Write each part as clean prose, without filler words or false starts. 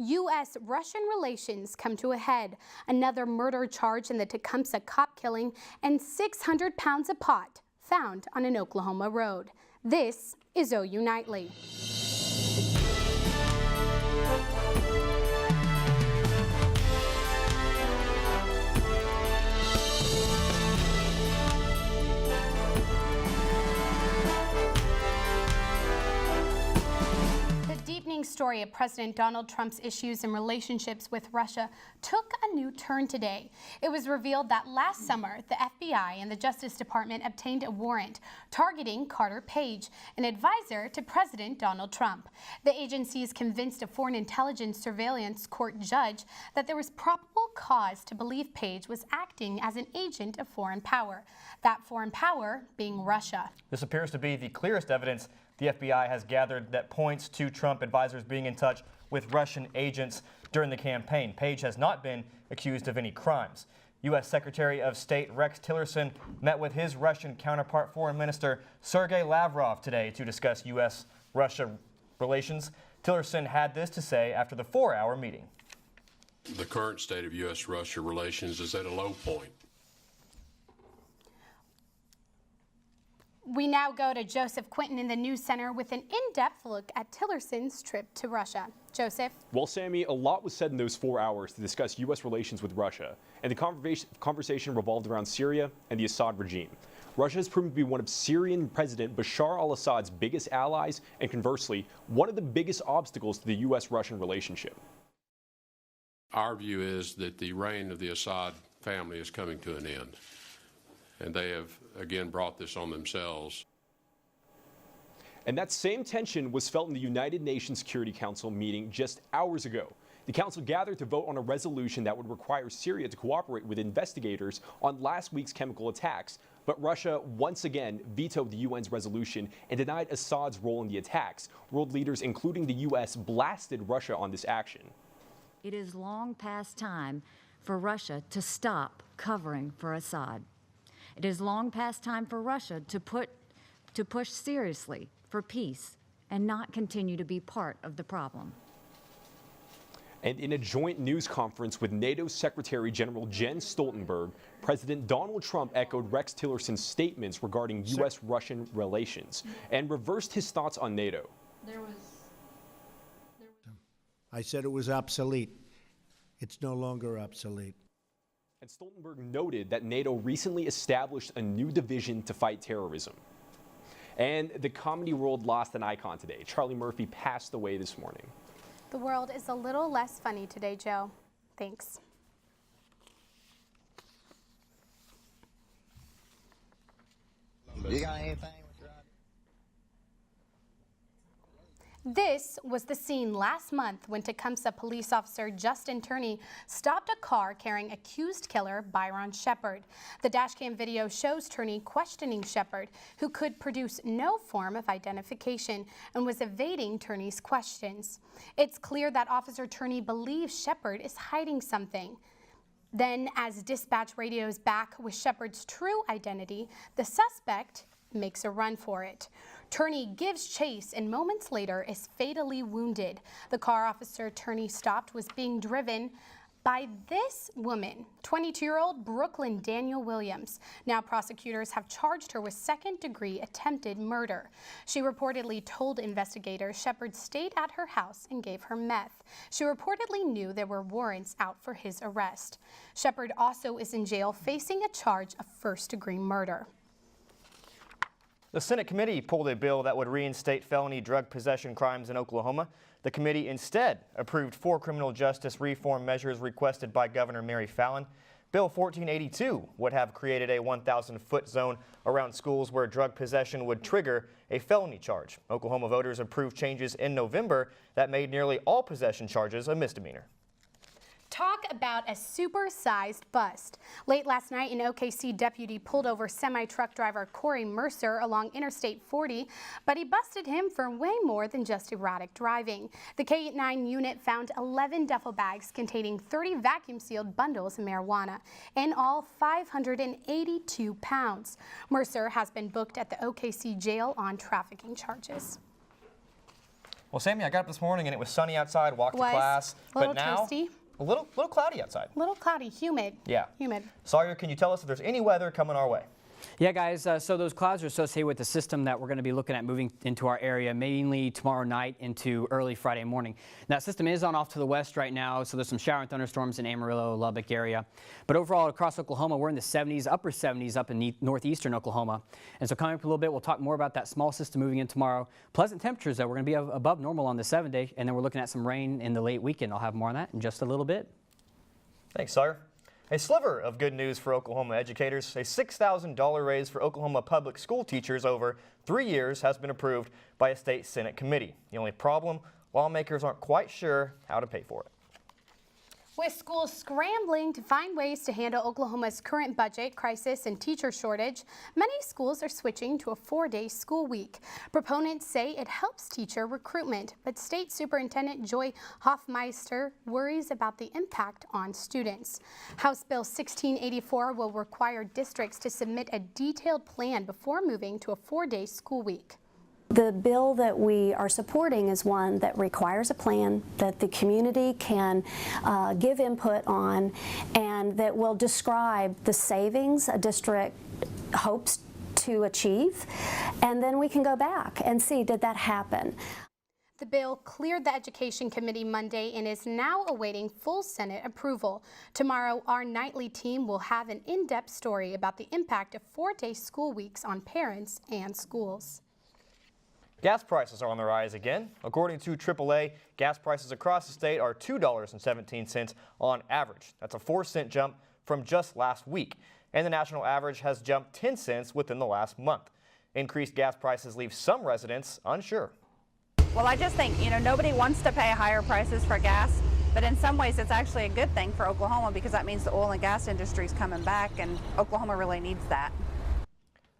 U.S.-Russian relations come to a head. Another murder charge in the Tecumseh cop killing and 600 pounds of pot found on an Oklahoma road. This is OU Nightly. Story of President Donald Trump's issues and relationships with Russia took a new turn today. It was revealed that last summer, the FBI and the Justice Department obtained a warrant targeting Carter Page, an advisor to President Donald Trump. The agencies convinced a foreign intelligence surveillance court judge that there was probable cause to believe Page was acting as an agent of foreign power, that foreign power being Russia. This appears to be the clearest evidence the FBI has gathered that points to Trump advisors being in touch with Russian agents during the campaign. Page has not been accused of any crimes. U.S. Secretary of State Rex Tillerson met with his Russian counterpart, Foreign Minister Sergei Lavrov, today to discuss U.S.-Russia relations. Tillerson had this to say after the 4-hour meeting. The current state of U.S.-Russia relations is at a low point. We now go to Joseph Quinton in the News Center with an in-depth look at Tillerson's trip to Russia. Joseph? Well, Sammy, a lot was said in those 4 hours to discuss U.S. relations with Russia, and the conversation revolved around Syria and the Assad regime. Russia has proven to be one of Syrian President Bashar al-Assad's biggest allies, and conversely, one of the biggest obstacles to the U.S.-Russian relationship. Our view is that the reign of the Assad family is coming to an end, and they have again brought this on themselves. And that same tension was felt in the United Nations Security Council meeting just hours ago. The council gathered to vote on a resolution that would require Syria to cooperate with investigators on last week's chemical attacks. But Russia once again vetoed the UN's resolution and denied Assad's role in the attacks. World leaders, including the U.S., blasted Russia on this action. It is long past time for Russia to stop covering for Assad. It is long past time for Russia to push seriously for peace and not continue to be part of the problem. And in a joint news conference with NATO Secretary General Jens Stoltenberg, President Donald Trump echoed Rex Tillerson's statements regarding U.S.-Russian relations and reversed his thoughts on NATO. I said it was obsolete. It's no longer obsolete. And Stoltenberg noted that NATO recently established a new division to fight terrorism. And the comedy world lost an icon today. Charlie Murphy passed away this morning. The world is a little less funny today, Joe. Thanks. You got anything? This was the scene last month when Tecumseh police officer Justin Turney stopped a car carrying accused killer Byron Shepard. The dashcam video shows Turney questioning Shepard, who could produce no form of identification and was evading Turney's questions. It's clear that Officer Turney believes Shepard is hiding something. Then, as dispatch radios back with Shepard's true identity, the suspect makes a run for it. Turney gives chase and moments later is fatally wounded. The car officer Turney stopped was being driven by this woman, 22-year-old Brooklyn Daniel Williams. Now prosecutors have charged her with second-degree attempted murder. She reportedly told investigators Shepard stayed at her house and gave her meth. She reportedly knew there were warrants out for his arrest. Shepard also is in jail facing a charge of first-degree murder. The Senate committee pulled a bill that would reinstate felony drug possession crimes in Oklahoma. The committee instead approved 4 criminal justice reform measures requested by Governor Mary Fallin. Bill 1482 would have created a 1,000-foot zone around schools where drug possession would trigger a felony charge. Oklahoma voters approved changes in November that made nearly all possession charges a misdemeanor. Talk about a super-sized bust. Late last night, an OKC deputy pulled over semi-truck driver Corey Mercer along Interstate 40, but he busted him for way more than just erratic driving. The K-9 unit found 11 duffel bags containing 30 vacuum-sealed bundles of marijuana, in all 582 pounds. Mercer has been booked at the OKC jail on trafficking charges. Well, Sammy, I got up this morning and it was sunny outside, walked to class, a little but now toasty. a little cloudy outside. A little cloudy, humid. Yeah. Humid. Sawyer, can you tell us if there's any weather coming our way? Yeah, guys, so those clouds are associated with the system that we're going to be looking at moving into our area, mainly tomorrow night into early Friday morning. Now, that system is on off to the west right now, so there's some shower and thunderstorms in Amarillo, Lubbock area. But overall, across Oklahoma, we're in the 70s, upper 70s up in northeastern Oklahoma. And so coming up a little bit, we'll talk more about that small system moving in tomorrow. Pleasant temperatures, though. We're going to be above normal on the 7-day, and then we're looking at some rain in the late weekend. I'll have more on that in just a little bit. Thanks, Sawyer. A sliver of good news for Oklahoma educators. A $6,000 raise for Oklahoma public school teachers over 3 years has been approved by a state Senate committee. The only problem, lawmakers aren't quite sure how to pay for it. With schools scrambling to find ways to handle Oklahoma's current budget crisis and teacher shortage, many schools are switching to a 4-day school week. Proponents say it helps teacher recruitment, but State Superintendent Joy Hoffmeister worries about the impact on students. House Bill 1684 will require districts to submit a detailed plan before moving to a 4-day school week. The bill that we are supporting is one that requires a plan that the community can give input on and that will describe the savings a district hopes to achieve, and then we can go back and see, did that happen? The bill cleared the Education Committee Monday and is now awaiting full Senate approval. Tomorrow, our nightly team will have an in-depth story about the impact of 4-day school weeks on parents and schools. Gas prices are on the rise again. According to AAA, gas prices across the state are $2.17 on average. That's a 4-cent jump from just last week. And the national average has jumped 10 cents within the last month. Increased gas prices leave some residents unsure. Well, I just think, nobody wants to pay higher prices for gas, but in some ways it's actually a good thing for Oklahoma because that means the oil and gas industry is coming back, and Oklahoma really needs that.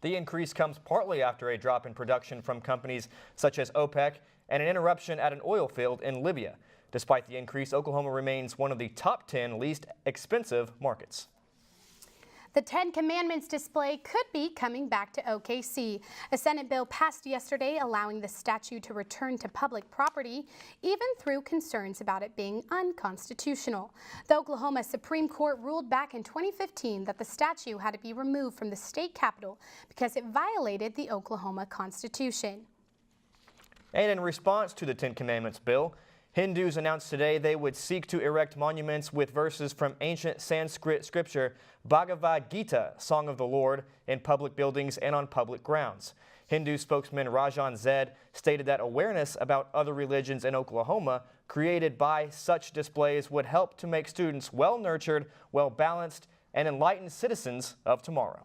The increase comes partly after a drop in production from companies such as OPEC and an interruption at an oil field in Libya. Despite the increase, Oklahoma remains one of the top 10 least expensive markets. The 10 Commandments display could be coming back to OKC. A Senate bill passed yesterday allowing the statue to return to public property, even through concerns about it being unconstitutional. The Oklahoma Supreme Court ruled back in 2015 that the statue had to be removed from the state capitol because it violated the Oklahoma Constitution. And in response to the 10 Commandments bill, Hindus announced today they would seek to erect monuments with verses from ancient Sanskrit scripture Bhagavad Gita, Song of the Lord, in public buildings and on public grounds. Hindu spokesman Rajan Zed stated that awareness about other religions in Oklahoma created by such displays would help to make students well-nurtured, well-balanced, and enlightened citizens of tomorrow.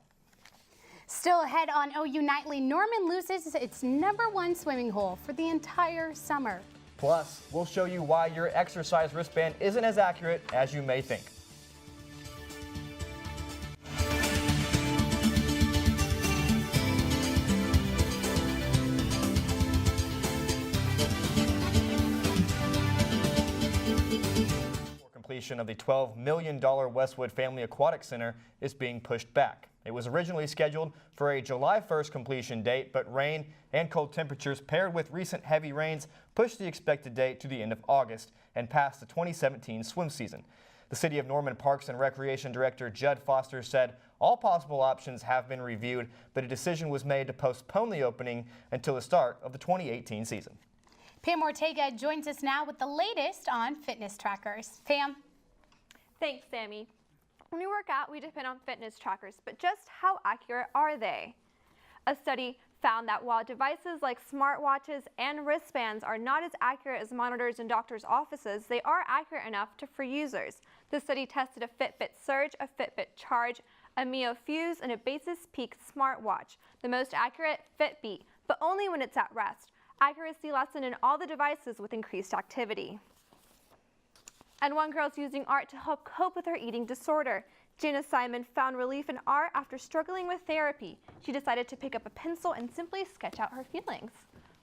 Still ahead on OU Nightly, Norman loses its #1 swimming hole for the entire summer. Plus, we'll show you why your exercise wristband isn't as accurate as you may think. Completion of the $12 million Westwood Family Aquatic Center is being pushed back. It was originally scheduled for a July 1st completion date, but rain and cold temperatures paired with recent heavy rains pushed the expected date to the end of August and past the 2017 swim season. The City of Norman Parks and Recreation Director Judd Foster said all possible options have been reviewed, but a decision was made to postpone the opening until the start of the 2018 season. Pam Ortega joins us now with the latest on fitness trackers. Pam? Thanks, Sammy. When we work out, we depend on fitness trackers, but just how accurate are they? A study found that while devices like smartwatches and wristbands are not as accurate as monitors in doctors' offices, they are accurate enough for users. The study tested a Fitbit Surge, a Fitbit Charge, a Mio Fuse, and a Basis Peak smartwatch. The most accurate, Fitbit, but only when it's at rest. Accuracy lessened in all the devices with increased activity. And one girl's using art to help cope with her eating disorder. Jana Simon found relief in art after struggling with therapy. She decided to pick up a pencil and simply sketch out her feelings.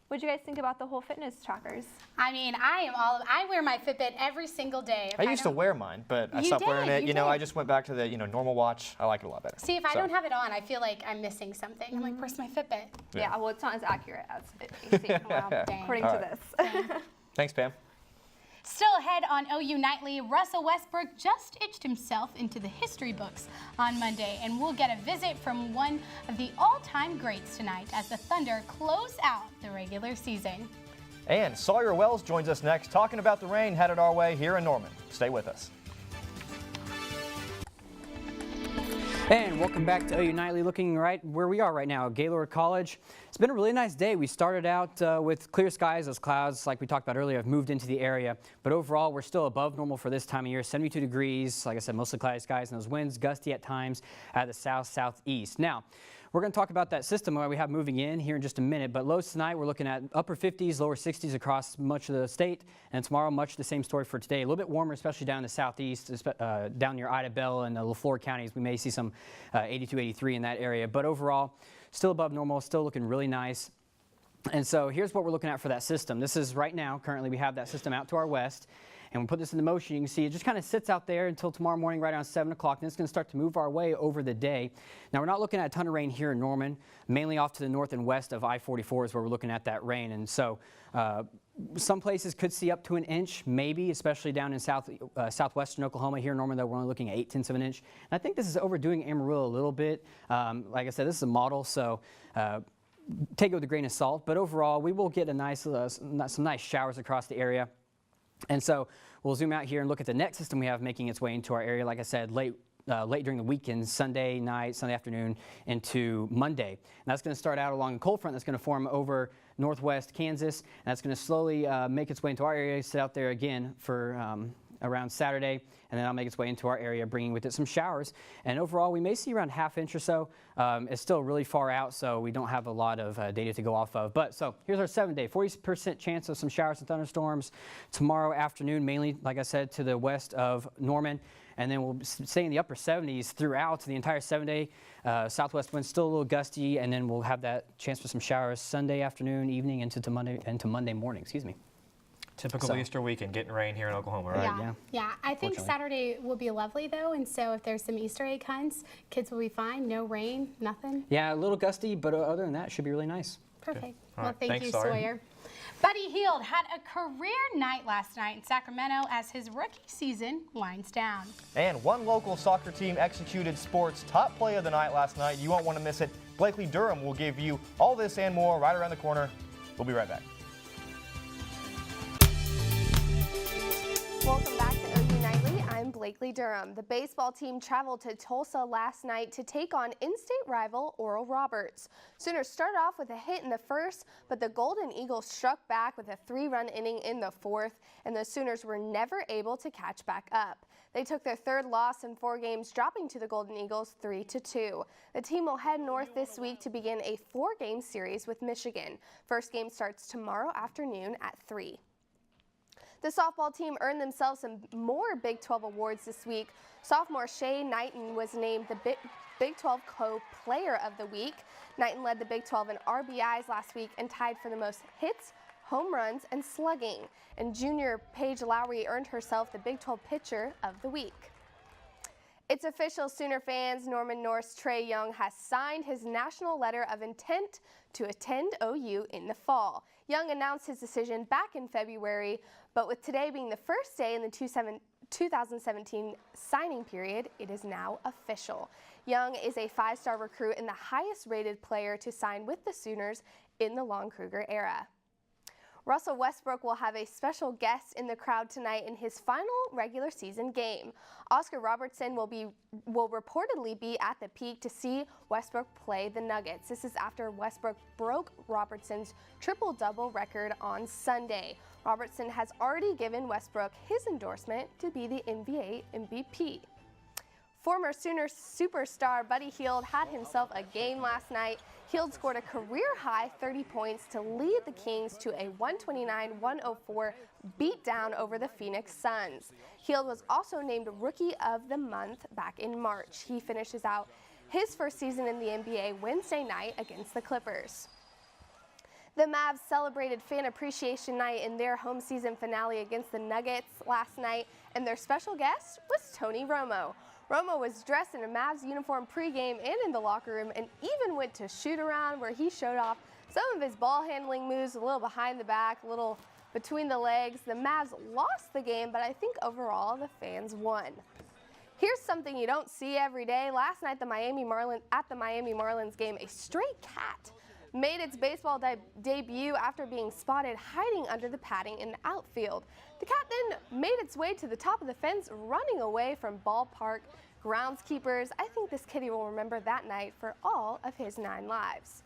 What do you guys think about the whole fitness trackers? I mean, I wear my Fitbit every single day. I used to wear mine, but I stopped wearing it. You know, I just went back to the normal watch. I like it a lot better. See, if I don't have it on, I feel like I'm missing something. I'm like, where's my Fitbit? Yeah, well, it's not as accurate as it seems, according to this. Thanks, Pam. Still ahead on OU Nightly, Russell Westbrook just itched himself into the history books on Monday, and we'll get a visit from one of the all-time greats tonight as the Thunder close out the regular season. And Sawyer Wells joins us next, talking about the rain headed our way here in Norman. Stay with us. And welcome back to OU Nightly, looking right where we are right now, Gaylord College. It's been a really nice day. We started out with clear skies. Those clouds, like we talked about earlier, have moved into the area. But overall, we're still above normal for this time of year, 72 degrees. Like I said, mostly cloudy skies, and those winds gusty at times at the south-southeast. Now, we're going to talk about that system that we have moving in here in just a minute, but lows tonight, we're looking at upper 50s, lower 60s across much of the state, and tomorrow, much the same story for today. A little bit warmer, especially down in the southeast, down near Ida Bell and the LaFleur counties. We may see some 82, 83 in that area, but overall, still above normal, still looking really nice. And so here's what we're looking at for that system. This is right now, currently we have that system out to our west. And we put this into motion. You can see it just kind of sits out there until tomorrow morning right around 7 o'clock. Then it's going to start to move our way over the day. Now, we're not looking at a ton of rain here in Norman. Mainly off to the north and west of I-44 is where we're looking at that rain. And so some places could see up to an inch, maybe, especially down in southwestern Oklahoma. Here in Norman, though, we're only looking at 0.8 of an inch. And I think this is overdoing Amarillo a little bit. Like I said, this is a model, so take it with a grain of salt. But overall, we will get a some nice showers across the area. And so we'll zoom out here and look at the next system we have making its way into our area, like I said, late during the weekend, Sunday night, Sunday afternoon, into Monday. And that's going to start out along a cold front that's going to form over northwest Kansas, and that's going to slowly make its way into our area, sit out there again for around Saturday, and then I'll make its way into our area, bringing with it some showers. And overall, we may see around ½ inch or so. It's still really far out, so we don't have a lot of data to go off of. But so here's our 7-day, 40% chance of some showers and thunderstorms tomorrow afternoon, mainly, like I said, to the west of Norman. And then we'll stay in the upper 70s throughout the entire 7-day. Southwest winds still a little gusty, and then we'll have that chance for some showers Sunday afternoon, evening, into Monday morning. Excuse me. Typical Easter weekend, getting rain here in Oklahoma, right? Yeah. I think Saturday will be lovely, though, and so if there's some Easter egg hunts, kids will be fine. No rain, nothing. Yeah, a little gusty, but other than that, it should be really nice. Perfect. Well, thank you, Sawyer. Buddy Hield had a career night last night in Sacramento as his rookie season winds down. And one local soccer team executed sports top play of the night last night. You won't want to miss it. Blakely Durham will give you all this and more right around the corner. We'll be right back. Welcome back to OU Nightly. I'm Blakely Durham. The baseball team traveled to Tulsa last night to take on in-state rival Oral Roberts. Sooners started off with a hit in the first, but the Golden Eagles struck back with a 3-run inning in the fourth, and the Sooners were never able to catch back up. They took their third loss in 4 games, dropping to the Golden Eagles 3-2. The team will head north this week to begin a 4-game series with Michigan. First game starts tomorrow afternoon at 3. The softball team earned themselves some more Big 12 awards this week. Sophomore Shay Knighton was named the Big 12 Co-Player of the Week. Knighton led the Big 12 in RBIs last week and tied for the most hits, home runs, and slugging. And junior Paige Lowry earned herself the Big 12 Pitcher of the Week. It's official, Sooner fans. Norman North's Trey Young has signed his national letter of intent to attend OU in the fall. Young announced his decision back in February, but with today being the first day in the 2017 signing period, it is now official. Young is a 5-star recruit and the highest-rated player to sign with the Sooners in the Lon Kruger era. Russell Westbrook will have a special guest in the crowd tonight in his final regular season game. Oscar Robertson will reportedly be at the Peak to see Westbrook play the Nuggets. This is after Westbrook broke Robertson's triple-double record on Sunday. Robertson has already given Westbrook his endorsement to be the NBA MVP. Former Sooners superstar Buddy Hield had himself a game last night. Hield scored a career-high 30 points to lead the Kings to a 129-104 beatdown over the Phoenix Suns. Hield was also named Rookie of the Month back in March. He finishes out his first season in the NBA Wednesday night against the Clippers. The Mavs celebrated Fan Appreciation Night in their home season finale against the Nuggets last night, and their special guest was Tony Romo. Romo was dressed in a Mavs uniform pregame and in the locker room, and even went to shoot around where he showed off some of his ball handling moves, a little behind the back, a little between the legs. The Mavs lost the game, but I think overall the fans won. Here's something you don't see every day. Last night at the Miami Marlins game, a stray cat made its baseball debut after being spotted hiding under the padding in the outfield. The cat then made its way to the top of the fence, running away from ballpark groundskeepers. I think this kitty will remember that night for all of his 9 lives.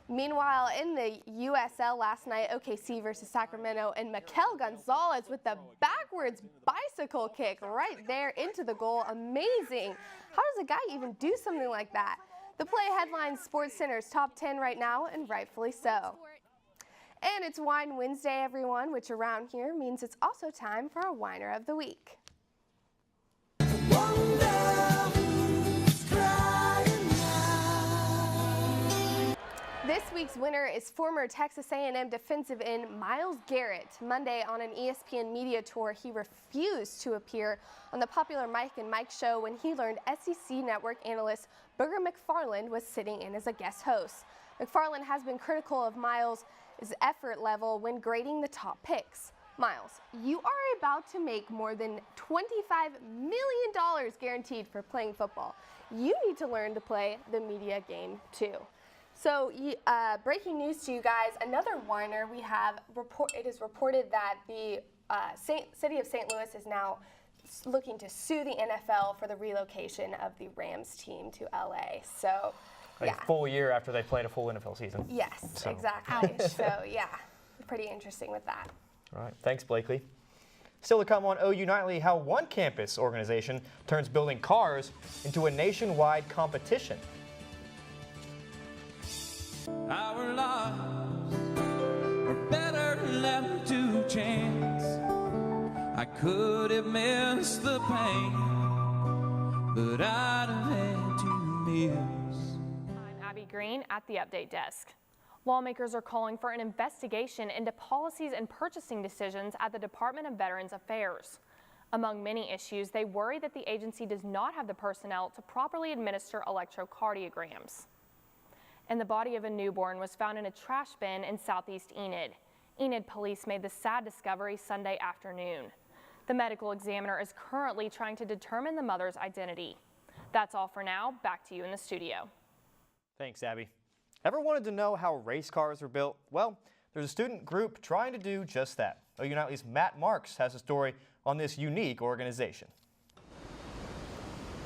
Meanwhile, in the USL last night, OKC versus Sacramento, and Mikel Gonzalez with the backwards bicycle kick right there into the goal. Amazing. How does a guy even do something like that? The Play headlines SportsCenter's top 10 right now, and rightfully so. And it's Wine Wednesday, everyone, which around here means it's also time for our Winer of the Week. This week's winner is former Texas A&M defensive end Myles Garrett. Monday on an ESPN media tour, he refused to appear on the popular Mike and Mike show when he learned SEC Network analyst Booger McFarland was sitting in as a guest host. McFarland has been critical of Myles' effort level when grading the top picks. Myles, you are about to make more than $25 million guaranteed for playing football. You need to learn to play the media game too. So, breaking news to you guys, another whiner we have, it is reported that the city of St. Louis is now looking to sue the NFL for the relocation of the Rams team to LA. So, yeah. A full year after they played a full NFL season. Yes, exactly. So, yeah, pretty interesting with that. All right, thanks, Blakely. Still to come on OU Nightly, how one campus organization turns building cars into a nationwide competition. Our lives are better left to chance. I could have missed the pain, but I'd have had to miss. I'm Abby Green at the Update Desk. Lawmakers are calling for an investigation into policies and purchasing decisions at the Department of Veterans Affairs. Among many issues, they worry that the agency does not have the personnel to properly administer electrocardiograms. And the body of a newborn was found in a trash bin in southeast Enid. Enid police made the sad discovery Sunday afternoon. The medical examiner is currently trying to determine the mother's identity. That's all for now. Back to you in the studio. Thanks, Abby. Ever wanted to know how race cars are built? Well, there's a student group trying to do just that. OU Nightly's Matt Marks has a story on this unique organization.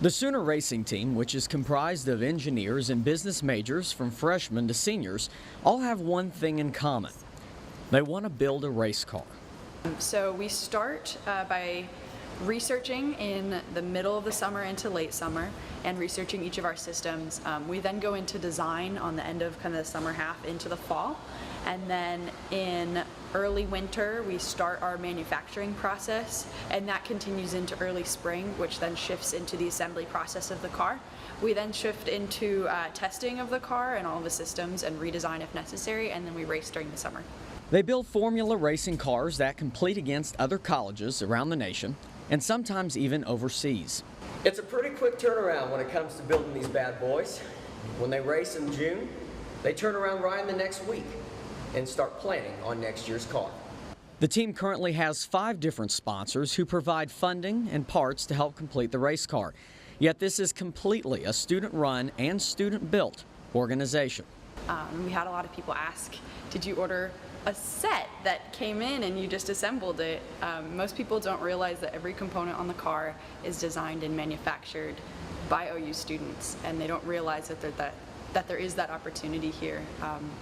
The Sooner Racing Team, which is comprised of engineers and business majors from freshmen to seniors, all have one thing in common. They want to build a race car. So we start by researching in the middle of the summer into late summer and researching each of our systems. We then go into design on the end of kind of the summer half into the fall. And then in early winter, we start our manufacturing process, and that continues into early spring, which then shifts into the assembly process of the car. We then shift into testing of the car and all of the systems and redesign if necessary, and then we race during the summer. They build formula racing cars that compete against other colleges around the nation and sometimes even overseas. It's a pretty quick turnaround when it comes to building these bad boys. When they race in June, they turn around riding the next week and start planning on next year's car. The team currently has 5 different sponsors who provide funding and parts to help complete the race car. Yet this is completely a student-run and student-built organization. We had a lot of people ask, did you order a set that came in and you just assembled it? Most people don't realize that every component on the car is designed and manufactured by OU students, and they don't realize that there is that opportunity here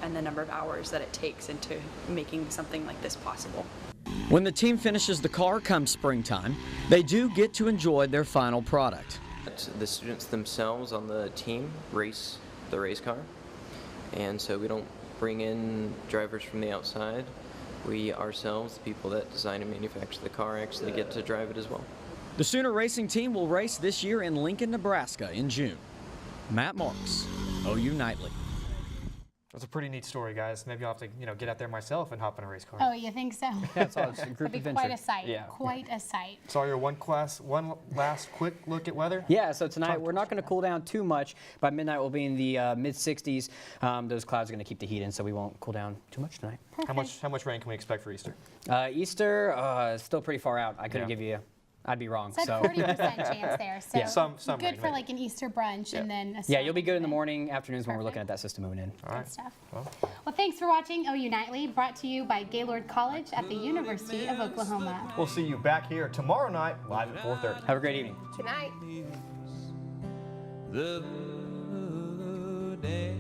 and the number of hours that it takes into making something like this possible. When the team finishes the car come springtime, they do get to enjoy their final product. The students themselves on the team race the race car, and so we don't bring in drivers from the outside. We ourselves, the people that design and manufacture the car, actually get to drive it as well. The Sooner Racing Team will race this year in Lincoln, Nebraska in June. Matt Marks, OU Nightly. That's a pretty neat story, guys. Maybe I'll have to, get out there myself and hop in a race car. Oh, you think so? Yeah, it's all a group That'd be adventure. quite a sight. Yeah. Quite a sight. Sawyer, one last quick look at weather. Yeah, so tonight we're not going to cool down too much. By midnight we'll be in the mid-60s. Those clouds are going to keep the heat in, so we won't cool down too much tonight. How much rain can we expect for Easter? Easter, still pretty far out. I couldn't give you. I'd be wrong. It's at 40% chance there. So yeah. Some good rain, for maybe. like an Easter brunch and then a Yeah, you'll be good in the morning, afternoons when we're looking at that system moving in. All right. Good stuff. Well, thanks for watching OU Nightly, brought to you by Gaylord College at the University of Oklahoma. We'll see you back here tomorrow night, live at 4:30. Have a great evening. Good night. The day.